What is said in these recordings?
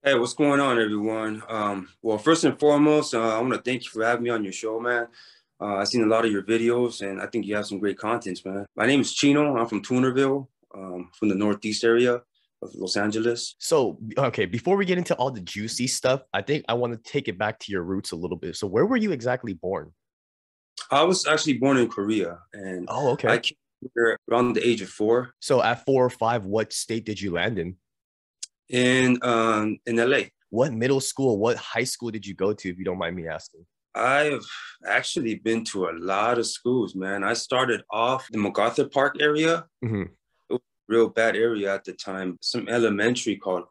Hey, what's going on, everyone? Well, first and foremost, I want to thank you for having me on your show, man. I've seen a lot of your videos, and I think you have some great contents, man. My name is Chino. I'm from Toonerville, from the Northeast area of Los Angeles. So, okay, before we get into all the juicy stuff, I think I want to take it back to your roots a little bit. So, where were you exactly born? I was actually born in Korea, and Oh, I okay. came here around the age of 4 So, at 4 or 5, what state did you land in? in LA. What middle school, what high school did you go to, if you don't mind me asking? I've actually been to a lot of schools, man. I started off the MacArthur Park area. Hmm. It was a real bad area at the time. Some elementary called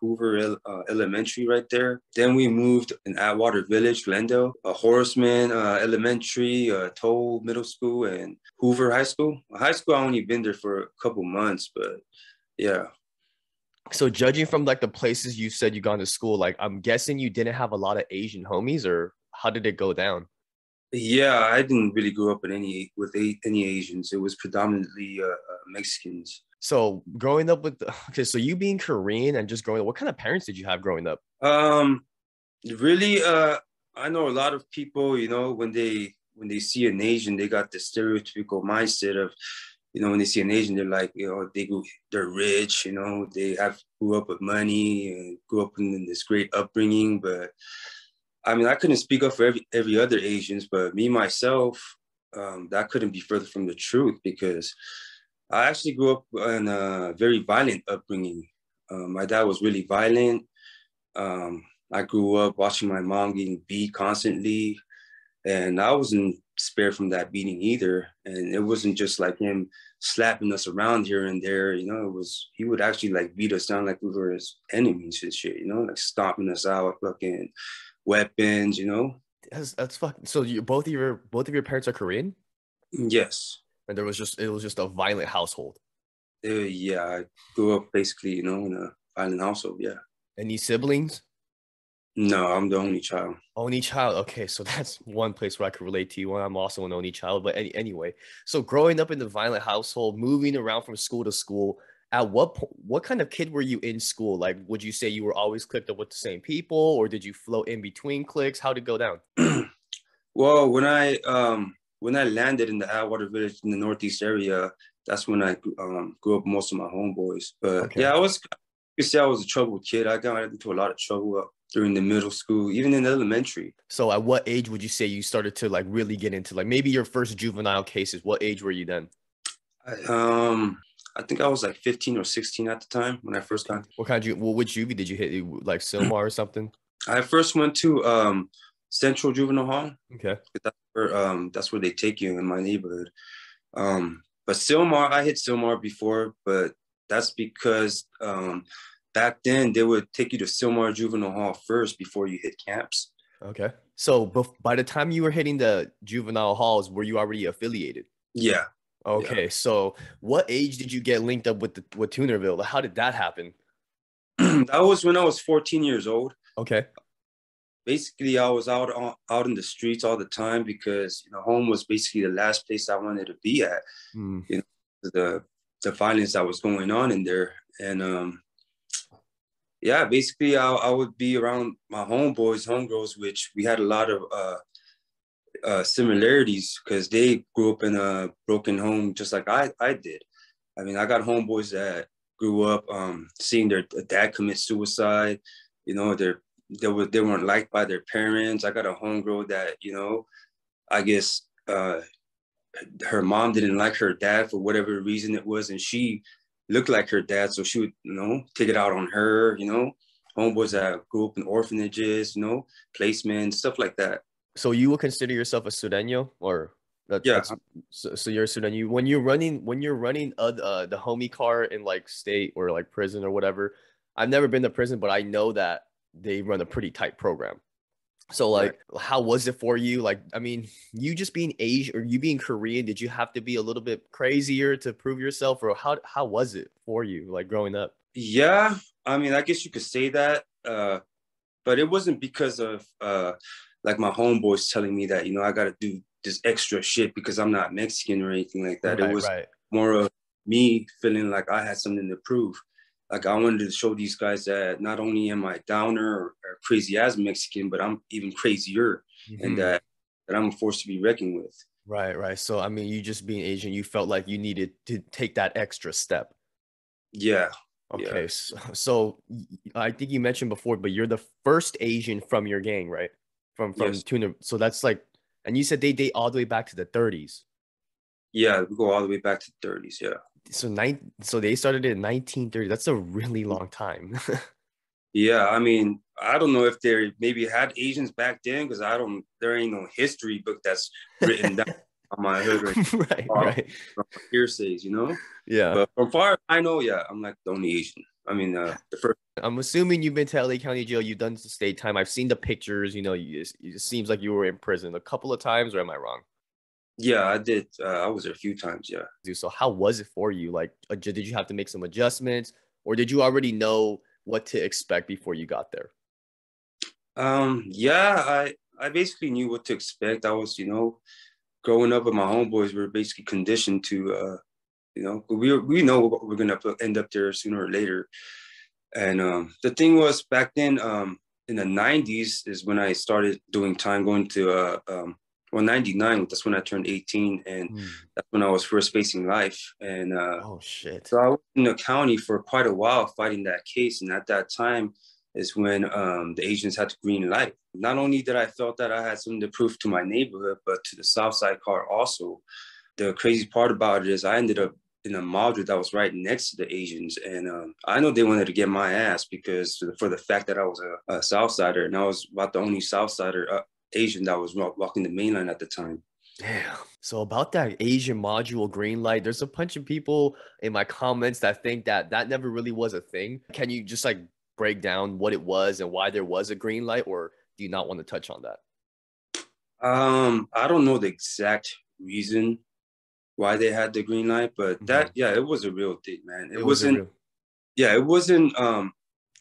Elementary right there. Then we moved in Atwater Village, Glendale, Horseman Elementary, Toll Middle School, and Hoover High School. High school, I only been there for a couple months, but yeah. So, judging from like the places you said you gone to school, like I'm guessing you didn't have a lot of Asian homies, or how did it go down? Yeah, I didn't really grow up in any Asians. It was predominantly Mexicans. So, growing up with okay, so you being Korean and just growing up, what kind of parents did you have growing up? Um, Really, I know a lot of people, when they see an Asian, they got the stereotypical mindset of, when they see an Asian, they're like, they're rich, they have grew up with money and grew up in this great upbringing. But I mean, I couldn't speak up for every other Asians, but me myself, that couldn't be further from the truth because I actually grew up in a very violent upbringing. My dad was really violent. Um, I grew up watching my mom getting beat constantly, and I wasn't spared from that beating either. And it wasn't just like him slapping us around here and there. It was he would actually like beat us down like we were his enemies and shit. Like stomping us out, fucking weapons. That's fucking. So, you both of your parents are Korean, Yes, and it was just a violent household. yeah. I grew up basically, in a violent household. Yeah. Any siblings? No, I'm the only child. Only child. Okay, so that's one place where I could relate to you. I'm also an only child, but anyway. So growing up in the violent household, moving around from school to school, at what kind of kid were you in school? Like, would you say you were always clicked up with the same people, or did you float in between cliques? How'd it go down? Well, when I landed in the Atwater Village in the Northeast area, that's when I grew up with most of my homeboys. But yeah, Okay. you could say I was a troubled kid. I got into a lot of trouble during the middle school, even in elementary. So at what age would you say you started to like really get into like maybe your first juvenile cases? What age were you then? I, um, I think I was like 15 or 16 at the time when I first 15. got. What kind of which juvie did you hit? Like Silmar or something? I first went to Central Juvenile Hall. Okay. That's where they take you in my neighborhood. But Silmar, I hit Silmar before, but that's because back then they would take you to Silmar Juvenile Hall first before you hit camps. Okay. So by the time you were hitting the juvenile halls, were you already affiliated? Yeah, yeah. Okay. So what age did you get linked up with Toonerville? How did that happen? That was when I was 14 years old. Okay. Basically, I was out in the streets all the time because home was basically the last place I wanted to be at. Mm. You know, the violence that was going on in there, and yeah, basically I would be around my homeboys, homegirls, which we had a lot of similarities because they grew up in a broken home just like I did. I mean, I got homeboys that grew up seeing their dad commit suicide. They weren't liked by their parents. I got a homegirl that I guess her mom didn't like her dad for whatever reason it was, and she looked like her dad, so she would take it out on her. Homeboys that grew up in orphanages, placements, stuff like that. So you would consider yourself a Sureno, or Yeah, that's so you're a Sureno. When you're running the homie car in like state or like prison or whatever. I've never been to prison, but I know that they run a pretty tight program. So right. like, how was it for you? Like, I mean, you just being Asian or you being Korean, did you have to be a little bit crazier to prove yourself, or how was it for you, like growing up? Yeah, I mean, I guess you could say that, but it wasn't because of like my homeboys telling me that I got to do this extra shit because I'm not Mexican or anything like that. It Right, was right. more of me feeling like I had something to prove. like I wanted to show these guys that not only am I downer or crazy as Mexican, but I'm even crazier, and Hmm. that I'm a force to be reckoned with. Right, right. So I mean, you just being Asian, you felt like you needed to take that extra step. Yeah, yeah, Okay, I think you mentioned before, but you're the first Asian from your gang, right? From yes, Tuna. So that's like, and you said they date all the way back to the 30s. yeah. We go all the way back to the 30s. Yeah, So they started it in 1930. That's a really long time. yeah. I mean, I don't know if they maybe had Asians back then because I don't. There ain't no history book that's written down on my hood right Right, now right. from hearsays, you know. Yeah. But from far as I know, yeah, I'm like the only Asian. I mean, the first. I'm assuming you've been to LA County Jail. You've done the state time. I've seen the pictures. It seems like you were in prison a couple of times, or am I wrong? Yeah, I did. I was there a few times. Yeah. So how was it for you? Like, did you have to make some adjustments, or did you already know what to expect before you got there? Yeah, I basically knew what to expect. I was, growing up with my homeboys, we were basically conditioned to, we know we're gonna end up there sooner or later. And the thing was back then, in the '90s is when I started doing time, going to '99. That's when I turned 18, and Hmm. that's when I was first facing life. And Oh shit. so I was in the county for quite a while fighting that case, and at that time is when the agents had the green light. Not only did I felt that I had something to prove to my neighborhood, but to the Southside car also. The crazy part about it is I ended up in a module that was right next to the Asians, and I know they wanted to get my ass because for the fact that I was a Southsider, and I was about the only Southsider Asian that was walking the mainline at the time. Damn. So about that Asian module green light, there's a bunch of people in my comments that think that that never really was a thing. Can you just like break down what it was and why there was a green light, or do you not want to touch on that? I don't know the exact reason why they had the green light, but Mhm. yeah, it was a real thing, man. It was a real. Yeah,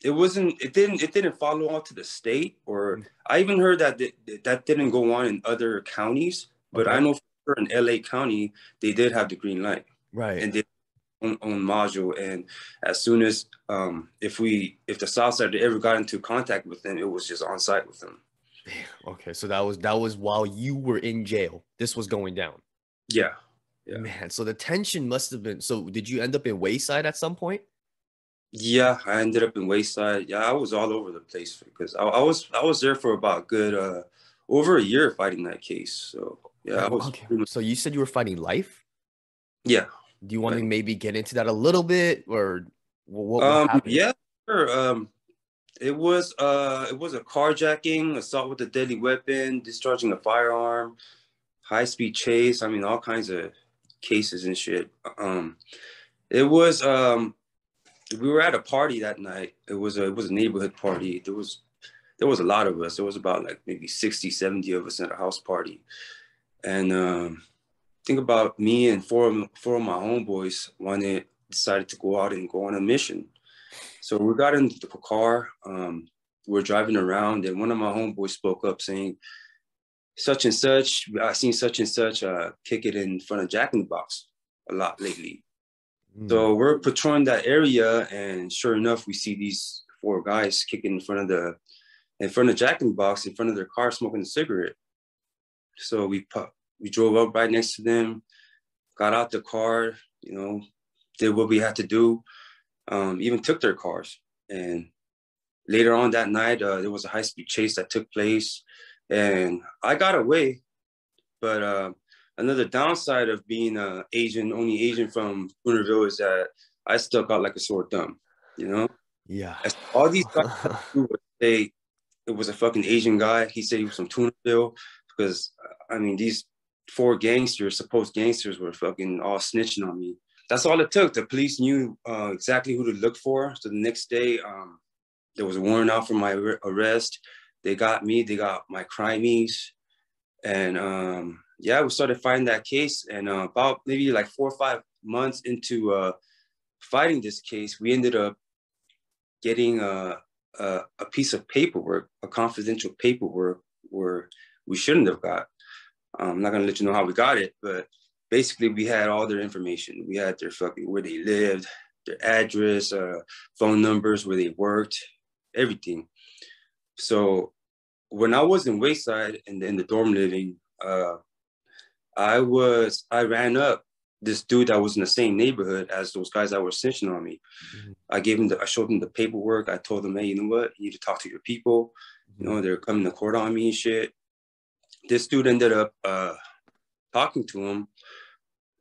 it didn't follow on to the state, or Mm. I even heard that that didn't go on in other counties, but I Okay. know for sure in LA County, they did have the green light Right. and they own module. And as soon as, if the South Side ever got into contact with them, it was just on site with them. Damn. Okay. So that was while you were in jail. This was going down. Yeah. Yeah. Man, so the tension must have been. So did you end up in Wayside at some point? Yeah, I ended up in Wayside. Yeah, I was all over the place because I was there for about good over a year fighting that case. So yeah, I was Okay. So you said you were fighting life? yeah. Do you want to Fighting. maybe get into that a little bit, or what happened? Yeah, sure. It was a carjacking, assault with a deadly weapon, discharging a firearm, high speed chase. I mean, all kinds of cases and shit. It was we were at a party that night. It was a neighborhood party. There was a lot of us. There was about like maybe 60, 70 of us at a house party. And think about me and four of my homeboys decided to go out and go on a mission. So we got into the car. We're driving around, and one of my homeboys spoke up saying, "Such and such, I seen such and such kick it in front of Jack in the Box a lot lately." Mm. So we're patrolling that area, and sure enough, we see these four guys kicking in front of Jack in the Box, in front of their car, smoking a cigarette. So we drove up right next to them, got out the car, did what we had to do, even took their cars. And later on that night, there was a high speed chase that took place, and I got away. But another downside of being only Asian from Toonerville is that I stuck out like a sore thumb. You know, Yeah. all these guys had to do was say it was a fucking Asian guy. He said he was from Toonerville because I mean these four gangsters, supposed gangsters, were fucking all snitching on me. That's all it took. The police knew exactly who to look for. So the next day, there was a warrant out for my arrest. They got me. They got my crimies, and yeah, we started fighting that case. And about maybe like 4 or 5 months into fighting this case, we ended up getting a piece of paperwork, a confidential paperwork, where we shouldn't have got. I'm not gonna let you know how we got it, but basically we had all their information. We had their fucking where they lived. their address, phone numbers, where they worked, everything. So when I was in Wayside in the dorm living, I ran up this dude that was in the same neighborhood as those guys that were snitching on me. Mm-hmm. I showed him the paperwork. I told him, hey, you know what? You need to talk to your people. You know, they're coming to court on me and shit. This dude ended up talking to him.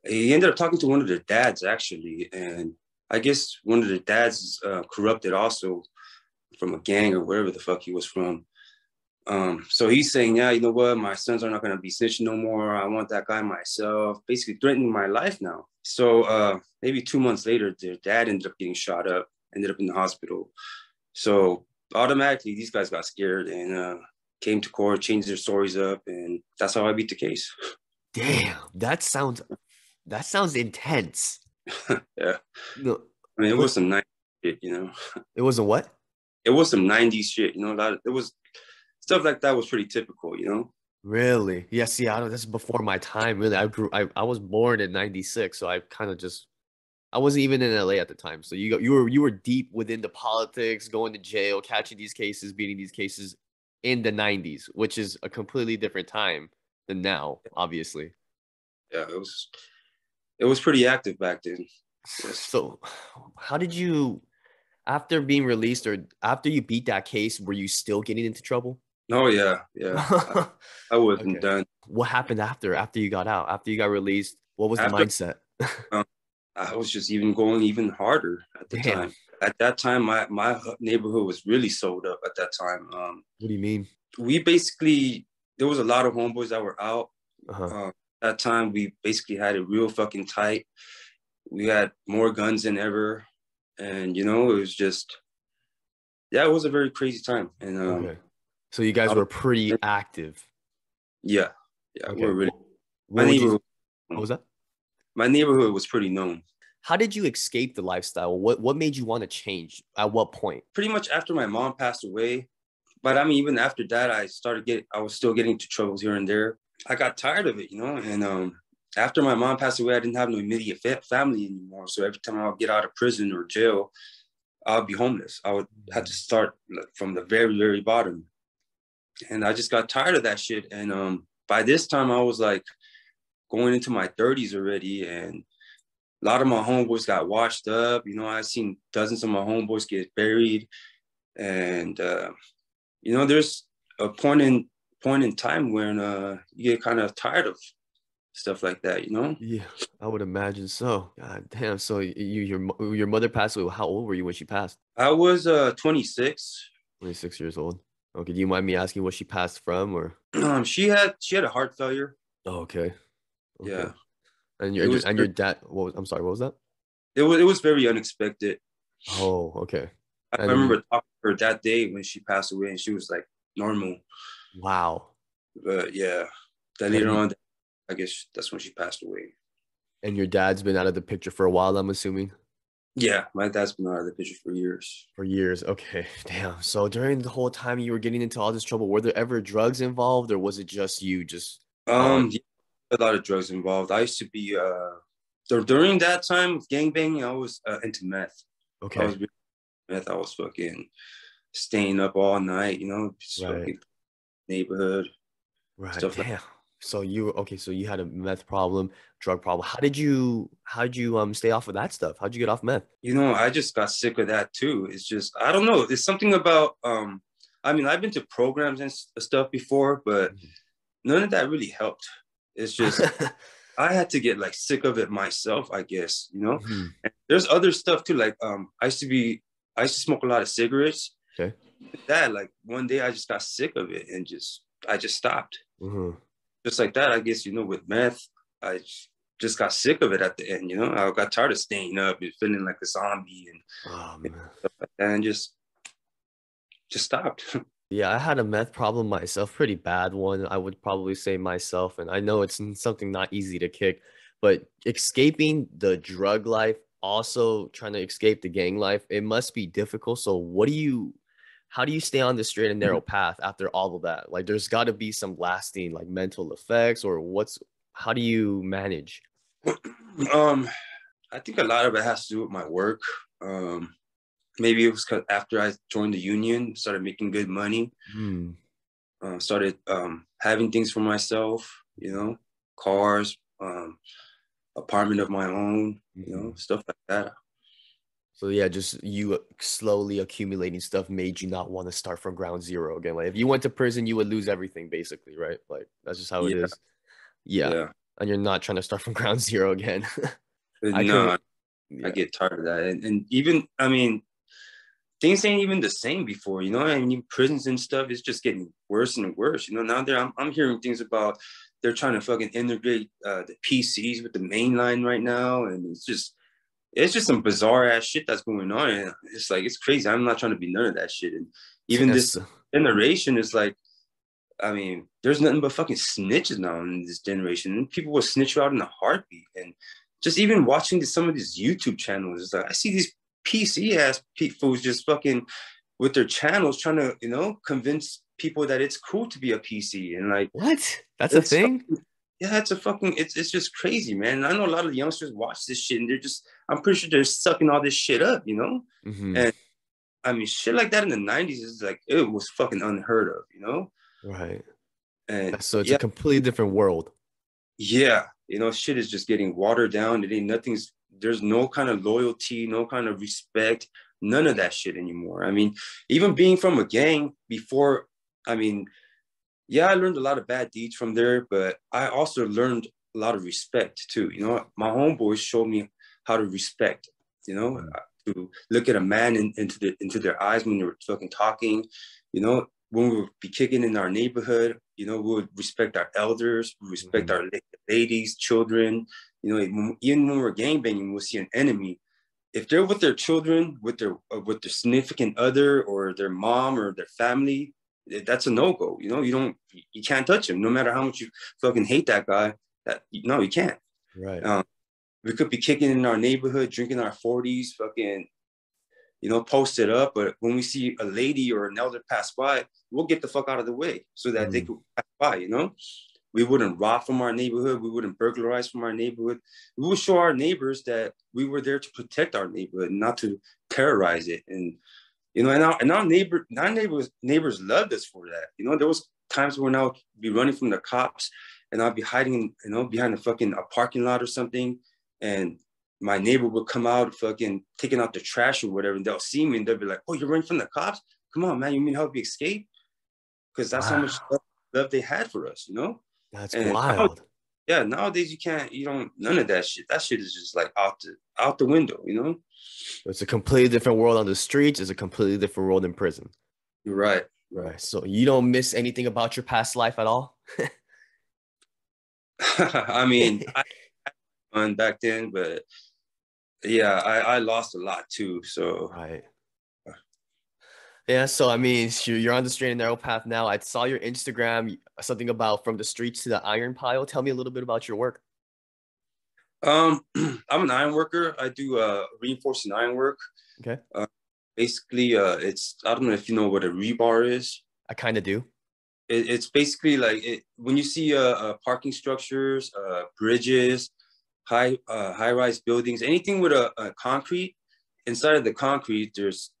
He ended up talking to one of their dads, actually. And I guess one of the dads is corrupted also from a gang or wherever the fuck he was from. So he's saying, yeah, you know what? My sons are not going to be snitching no more. I want that guy myself, basically threatening my life now. So maybe 2 months later, their dad ended up getting shot up, ended up in the hospital. So automatically, these guys got scared and came to court, changed their stories up, and that's how I beat the case. Damn, that sounds intense. Yeah. No, I mean, it was some 90s shit, you know. it wasn't what? It was some 90s shit, you know. It was stuff like that was pretty typical, you know. Really? Yeah, see, I don't, this is before my time, really. I was born in 96, so I kind of just I wasn't even in LA at the time. So you were deep within the politics, going to jail, catching these cases, beating these cases in the 90s, which is a completely different time than now, obviously. Yeah, it was pretty active back then. Yes. So how did you, after being released or after you beat that case, were you still getting into trouble? Oh yeah, yeah. I wasn't Okay. done. What happened after you got out? After you got released, what was the After mindset? I was just even going even harder at the Damn. time. At that time, my neighborhood was really sold up at that time. What do you mean? We basically, there was a lot of homeboys that were out. Uh-huh. That time, we basically had it real fucking tight. We had more guns than ever. And, you know, it was just, yeah, it was a very crazy time. And Okay. So you guys were pretty active. yeah, yeah, Okay. we're really, my What would you, neighborhood, what was that? my neighborhood was pretty known. How did you escape the lifestyle? What made you want to change? At what point? Pretty much after my mom passed away. But I mean, even after that, I was still getting into troubles here and there. I got tired of it, you know. And after my mom passed away, I didn't have no immediate family anymore. So every time I would get out of prison or jail, I would be homeless. I would have to start from the very, very bottom. And I just got tired of that shit. And by this time, I was like going into my 30s already. And a lot of my homeboys got washed up. You know, I've seen dozens of my homeboys get buried. And you know, there's a point in time when you get kind of tired of stuff like that, you know. Yeah, I would imagine so. God damn. So your mother passed away. How old were you when she passed? I was 26. 26 years old. Okay. Do you mind me asking what she passed from or? She had a heart failure. Oh, okay. Okay. Yeah, And it was your dad, I'm sorry, what was that? it was very unexpected. Oh, okay. I And then remember talking to her that day when she passed away, and she was like normal. wow. But yeah, then later And on, I guess that's when she passed away. and your dad's been out of the picture for a while, I'm assuming. Yeah, my dad's been out of the picture for years. For years. Okay. Damn. So during the whole time you were getting into all this trouble, were there ever drugs involved or was it just you just on? Yeah, a lot of drugs involved. I used to be so during that time of gangbanging, I was into meth. I Okay. was really meth. I was fucking staying up all night, you know, just Right. fucking neighborhood Right. stuff like. Damn. So so you had a meth problem, drug problem. How did you stay off of that stuff? How'd you get off meth? You know, I just got sick of that too. It's just I don't know. It's something about I mean, I've been to programs and stuff before, but none of that really helped. It's just I had to get like sick of it myself, I guess, you know. Mhm. And there's other stuff too. Like I used to smoke a lot of cigarettes. Okay. That like one day I just got sick of it and I just stopped. Mhm. Just like that, I guess, you know, with meth, I just got sick of it at the end, you know. I got tired of staying up and feeling like a zombie Oh and man. stuff like that and just stopped. Yeah, I had a meth problem myself, pretty bad one. I would probably say myself, and I know it's something not easy to kick, but escaping the drug life, also trying to escape the gang life, it must be difficult. So how do you stay on the straight and narrow path after all of that? Like there's got to be some lasting like mental effects or how do you manage? um I think a lot of it has to do with my work. Maybe it was 'cause after I joined the union, started making good money, Hmm. started having things for myself, cars, apartment of my own, Mhm. stuff like that. So yeah, just you slowly accumulating stuff made you not want to start from ground zero again. Like if you went to prison, you would lose everything basically, right? Like that's just how it Yeah, is. Yeah. yeah. And you're not trying to start from ground zero again. But I could, no, I yeah. get tired of that. And even, I mean, things ain't even the same before, I mean, prisons and stuff is just getting worse and worse. Now I'm hearing things about they're trying to fucking integrate the PCs with the main line right now. And it's just some bizarre ass shit that's going on. And it's like, it's crazy. I'm not trying to be none of that shit. And even this Yes. generation is like, I mean, there's nothing but fucking snitches now in this generation. And people will snitch you out in a heartbeat. And just even watching some of these YouTube channels, it's like I see these PC ass people just fucking with their channels trying to, convince people that it's cool to be a PC. And like, What? That's a it's thing? yeah, it's just crazy, man. And I know a lot of the youngsters watch this shit and I'm pretty sure they're sucking all this shit up. Hmm. And I mean, shit like that in the 90s is like, it was fucking unheard of. Right. And So it's a yeah, completely different world. yeah, shit is just getting watered down. There's no kind of loyalty, no kind of respect, none of that shit anymore. I mean, even being from a gang before, I mean, yeah, I learned a lot of bad deeds from there, but I also learned a lot of respect too. My homeboys showed me how to respect, Mhm. to look at a man into their eyes when they were fucking talking, when we would be kicking in our neighborhood, we would respect our elders, we respect Mhm. our ladies, children, even when we're gangbanging, we'll see an enemy. If they're with their children, with their significant other or their mom or their family, that's a no-go. You can't touch him, no matter how much you fucking hate that guy. No, you can't. Right. Um, we could be kicking in our neighborhood, drinking our 40s, fucking, posted up. But when we see a lady or an elder pass by, we'll get the fuck out of the way so that they Mm. could pass by. We wouldn't rob from our neighborhood. We wouldn't burglarize from our neighborhood. We would show our neighbors that we were there to protect our neighborhood, not to terrorize it. And our neighbors loved us for that. There was times when I would be running from the cops and I'd be hiding, behind a parking lot or something. And my neighbor would come out, fucking taking out the trash or whatever. And they'll see me and they'll be like, "Oh, you're running from the cops? Come on, man. You mean help me escape?" Because that's how much Wow. love they had for us. That's And wild. yeah, nowadays you don't, none of that shit. That shit is just like out the window. It's a completely different world on the streets. It's a completely different world in prison. You're right. Right. Right. So you don't miss anything about your past life at all? I mean, I had fun back then, but yeah, I lost a lot too. So Right. Yeah, so I mean, you're on the straight and narrow path now. I saw your Instagram, something about from the streets to the iron pile. Tell me a little bit about your work. I'm an iron worker. I do reinforcing iron work. Okay. Uh, Basically, it's, I don't know if you know what a rebar is. I kind of do. It's basically like when you see parking structures, bridges, high rise buildings, anything with a concrete. Inside of the concrete, there's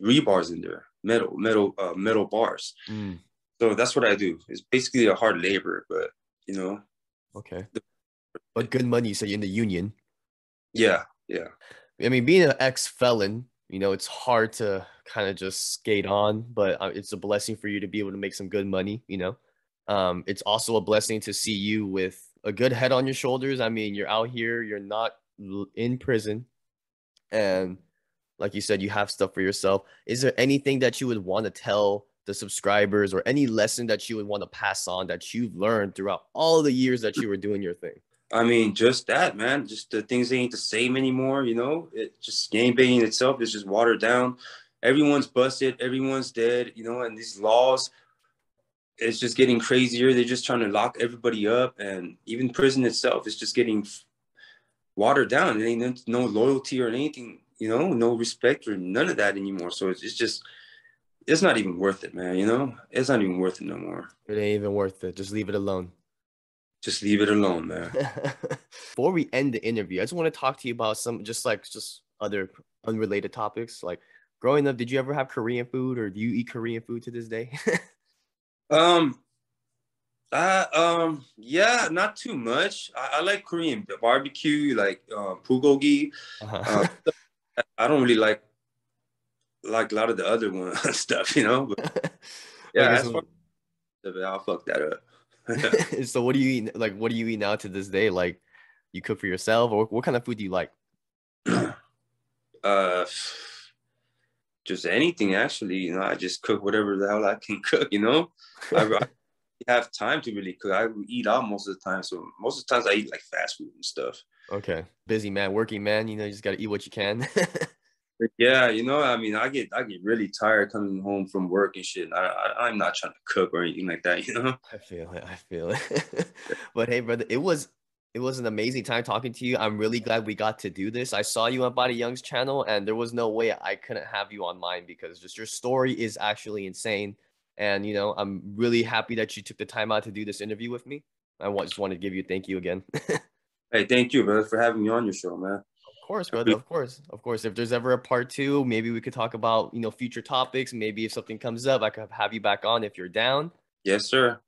rebars in there, metal bars. Mm, So that's what I do. It's basically a hard labor, but you know, okay. But good money, so you're in the union. yeah, yeah. I mean, being an ex-felon, it's hard to kind of just skate on, but it's a blessing for you to be able to make some good money. It's also a blessing to see you with a good head on your shoulders. I mean, you're out here, you're not in prison, and like you said, you have stuff for yourself. Is there anything that you would want to tell the subscribers or any lesson that you would want to pass on that you've learned throughout all the years that you were doing your thing? I mean, just that, man. Just the things ain't the same anymore. It just game banging itself is just watered down. Everyone's busted. Everyone's dead. And these laws, it's just getting crazier. They're just trying to lock everybody up, and even prison itself is just getting watered down. It ain't no loyalty or anything. No respect or none of that anymore. So it's just it's not even worth it, man. It's not even worth it no more. It ain't even worth it. Just leave it alone. Just leave it alone, man. Before we end the interview, I just want to talk to you about some just other unrelated topics. Like growing up, did you ever have Korean food or do you eat Korean food to this day? Um, yeah, not too much. I like Korean barbecue, like bulgogi. Uh, Uh-huh. I don't really like a lot of the other one stuff, you know. But yeah, Okay, as far so as I'll fuck that up. so what do you eat? Like, what do you eat now to this day? Like, you cook for yourself, or what kind of food do you like? uh, just anything actually. You know, I just cook whatever the hell I can cook. You know, I have time to really cook. I eat out most of the time, so most of the times I eat like fast food and stuff. Okay, busy man, working man. You just gotta eat what you can. But yeah, you know, I mean, I get really tired coming home from work and shit. I'm not trying to cook or anything like that. You know. I feel it. I feel it. But hey, brother, it was an amazing time talking to you. I'm really glad we got to do this. I saw you on Body Young's channel, and there was no way I couldn't have you on mine because just your story is actually insane. And I'm really happy that you took the time out to do this interview with me. Just wanted to give you a thank you again. Hey, thank you, brother, for having me on your show, man. Of course, I brother. appreciate Of course. Of course. If there's ever a part two, maybe we could talk about, future topics. Maybe if something comes up, I could have you back on if you're down. Yes, sir.